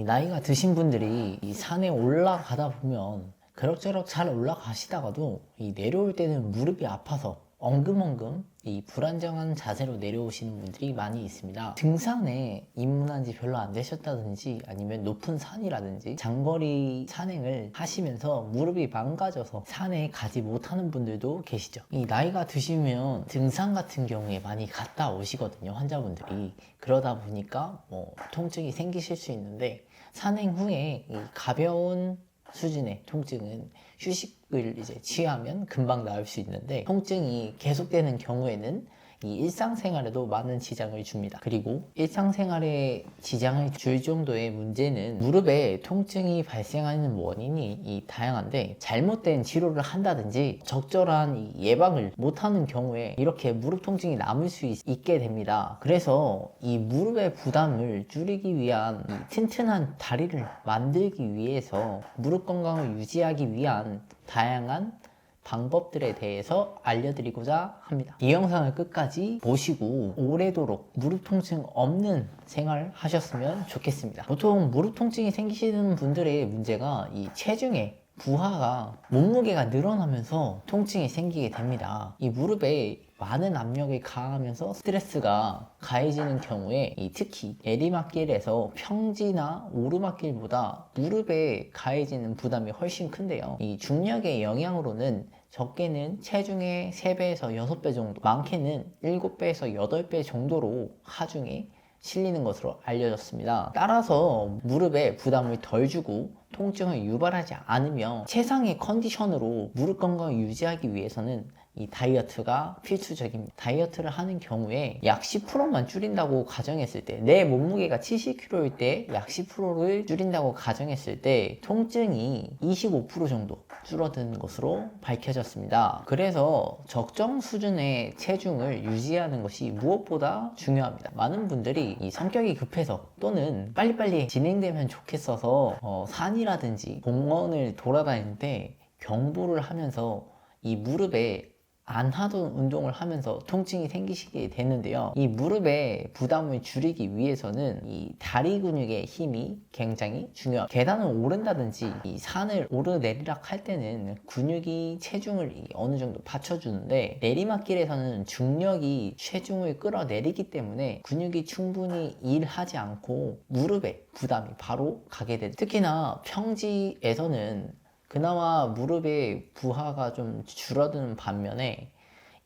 나이가 드신 분들이 이 산에 올라가다 보면 그럭저럭 잘 올라가시다가도 이 내려올 때는 무릎이 아파서 엉금엉금 이 불안정한 자세로 내려오시는 분들이 많이 있습니다. 등산에 입문한 지 별로 안 되셨다든지 아니면 높은 산이라든지 장거리 산행을 하시면서 무릎이 망가져서 산에 가지 못하는 분들도 계시죠. 이 나이가 드시면 등산 같은 경우에 많이 갔다 오시거든요, 환자분들이. 그러다 보니까 통증이 생기실 수 있는데, 산행 후에 이 가벼운 수준의 통증은 휴식을 이제 취하면 금방 나을 수 있는데, 통증이 계속되는 경우에는 이 일상생활에도 많은 지장을 줍니다. 그리고 일상생활에 지장을 줄 정도의 문제는, 무릎에 통증이 발생하는 원인이 다양한데, 잘못된 치료를 한다든지 적절한 이 예방을 못하는 경우에 이렇게 무릎 통증이 남을 수 있게 됩니다. 그래서 이 무릎의 부담을 줄이기 위한 이 튼튼한 다리를 만들기 위해서 무릎 건강을 유지하기 위한 다양한 방법들에 대해서 알려드리고자 합니다. 이 영상을 끝까지 보시고 오래도록 무릎 통증 없는 생활 하셨으면 좋겠습니다. 보통 무릎 통증이 생기시는 분들의 문제가 이 체중의 부하가, 몸무게가 늘어나면서 통증이 생기게 됩니다. 이 무릎에 많은 압력을 가하면서 스트레스가 가해지는 경우에 특히 내리막길에서 평지나 오르막길보다 무릎에 가해지는 부담이 훨씬 큰데요. 이 중력의 영향으로는 적게는 체중의 3배에서 6배 정도, 많게는 7배에서 8배 정도로 하중에 실리는 것으로 알려졌습니다. 따라서 무릎에 부담을 덜 주고 통증을 유발하지 않으며 최상의 컨디션으로 무릎 건강을 유지하기 위해서는 이 다이어트가 필수적입니다. 다이어트를 하는 경우에 약 10%만 줄인다고 가정했을 때, 내 몸무게가 70kg일 때 약 10%를 줄인다고 가정했을 때 통증이 25% 정도 줄어드는 것으로 밝혀졌습니다. 그래서 적정 수준의 체중을 유지하는 것이 무엇보다 중요합니다. 많은 분들이 이 성격이 급해서 또는 빨리빨리 진행되면 좋겠어서 산이라든지 공원을 돌아다닐 때 경보를 하면서 이 무릎에 안 하던 운동을 하면서 통증이 생기시게 되는데요. 이 무릎의 부담을 줄이기 위해서는 이 다리 근육의 힘이 굉장히 중요합니다. 계단을 오른다든지 이 산을 오르내리락 할 때는 근육이 체중을 어느 정도 받쳐주는데, 내리막길에서는 중력이 체중을 끌어내리기 때문에 근육이 충분히 일하지 않고 무릎에 부담이 바로 가게 되죠. 특히나 평지에서는 그나마 무릎의 부하가 좀 줄어드는 반면에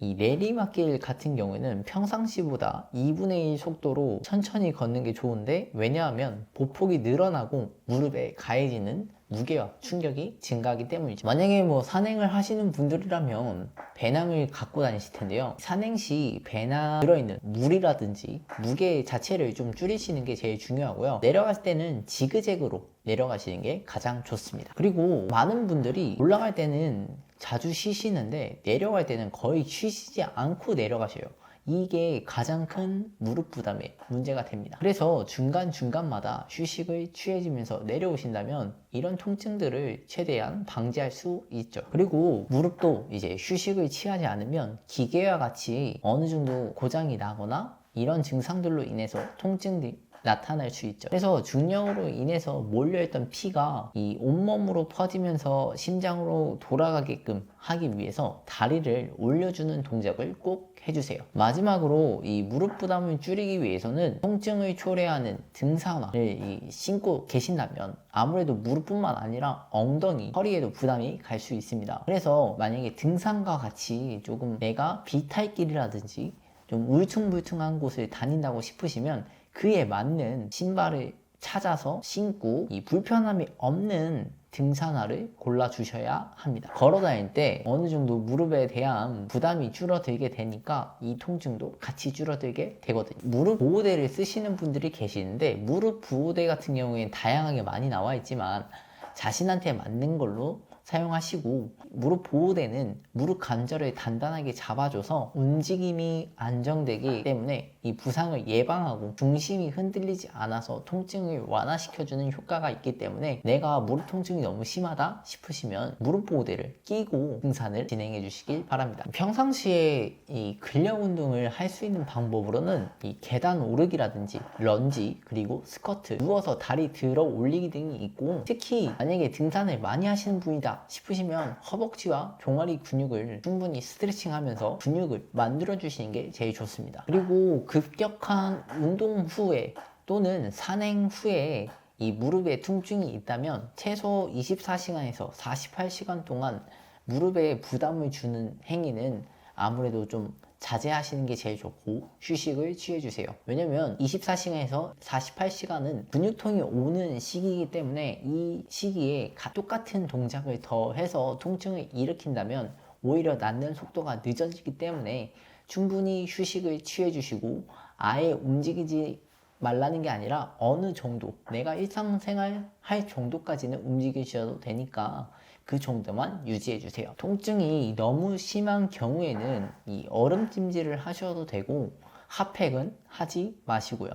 이 내리막길 같은 경우에는 평상시보다 2분의 1 속도로 천천히 걷는 게 좋은데, 왜냐하면 보폭이 늘어나고 무릎에 가해지는 무게와 충격이 증가하기 때문이죠. 만약에 산행을 하시는 분들이라면 배낭을 갖고 다니실 텐데요. 산행 시 배낭 들어있는 물이라든지 무게 자체를 좀 줄이시는 게 제일 중요하고요. 내려갈 때는 지그재그로 내려가시는 게 가장 좋습니다. 그리고 많은 분들이 올라갈 때는 자주 쉬시는데 내려갈 때는 거의 쉬시지 않고 내려가셔요. 이게 가장 큰 무릎 부담의 문제가 됩니다. 그래서 중간중간마다 휴식을 취해주면서 내려오신다면 이런 통증들을 최대한 방지할 수 있죠. 그리고 무릎도 이제 휴식을 취하지 않으면 기계와 같이 어느 정도 고장이 나거나 이런 증상들로 인해서 통증들이 나타날 수 있죠. 그래서 중력으로 인해서 몰려있던 피가 이 온몸으로 퍼지면서 심장으로 돌아가게끔 하기 위해서 다리를 올려주는 동작을 꼭 해주세요. 마지막으로 이 무릎 부담을 줄이기 위해서는 통증을 초래하는 등산화를 신고 계신다면 아무래도 무릎뿐만 아니라 엉덩이, 허리에도 부담이 갈 수 있습니다. 그래서 만약에 등산과 같이 조금 내가 비탈길이라든지 좀 울퉁불퉁한 곳을 다닌다고 싶으시면 그에 맞는 신발을 찾아서 신고 이 불편함이 없는 등산화를 골라주셔야 합니다. 걸어 다닐 때 어느 정도 무릎에 대한 부담이 줄어들게 되니까 이 통증도 같이 줄어들게 되거든요. 무릎 보호대를 쓰시는 분들이 계시는데, 무릎 보호대 같은 경우에는 다양하게 많이 나와 있지만 자신한테 맞는 걸로 사용하시고, 무릎 보호대는 무릎 관절을 단단하게 잡아줘서 움직임이 안정되기 때문에 이 부상을 예방하고 중심이 흔들리지 않아서 통증을 완화시켜주는 효과가 있기 때문에 내가 무릎 통증이 너무 심하다 싶으시면 무릎 보호대를 끼고 등산을 진행해 주시길 바랍니다. 평상시에 이 근력 운동을 할 수 있는 방법으로는 이 계단 오르기라든지 런지 그리고 스쿼트, 누워서 다리 들어 올리기 등이 있고, 특히 만약에 등산을 많이 하시는 분이다 싶으시면 허벅지와 종아리 근육을 충분히 스트레칭 하면서 근육을 만들어 주시는 게 제일 좋습니다. 그리고 급격한 운동 후에 또는 산행 후에 이 무릎에 통증이 있다면 최소 24시간에서 48시간 동안 무릎에 부담을 주는 행위는 아무래도 좀 자제하시는 게 제일 좋고 휴식을 취해주세요. 왜냐면 24시간에서 48시간은 근육통이 오는 시기이기 때문에 이 시기에 똑같은 동작을 더 해서 통증을 일으킨다면 오히려 낫는 속도가 늦어지기 때문에 충분히 휴식을 취해주시고 아예 움직이지 말라는 게 아니라 어느 정도, 내가 일상생활 할 정도까지는 움직이셔도 되니까 그 정도만 유지해 주세요. 통증이 너무 심한 경우에는 이 얼음찜질을 하셔도 되고 핫팩은 하지 마시고요.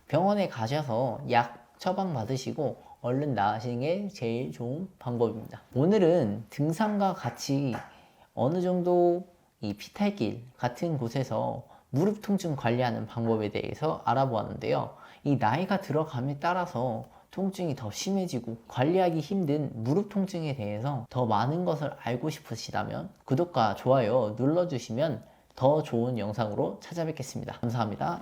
병원에 가셔서 약 처방 받으시고 얼른 나으시는 게 제일 좋은 방법입니다. 오늘은 등산과 같이 어느 정도 이 피탈길 같은 곳에서 무릎 통증 관리하는 방법에 대해서 알아보았는데요. 이 나이가 들어감에 따라서 통증이 더 심해지고 관리하기 힘든 무릎 통증에 대해서 더 많은 것을 알고 싶으시다면 구독과 좋아요 눌러주시면 더 좋은 영상으로 찾아뵙겠습니다. 감사합니다.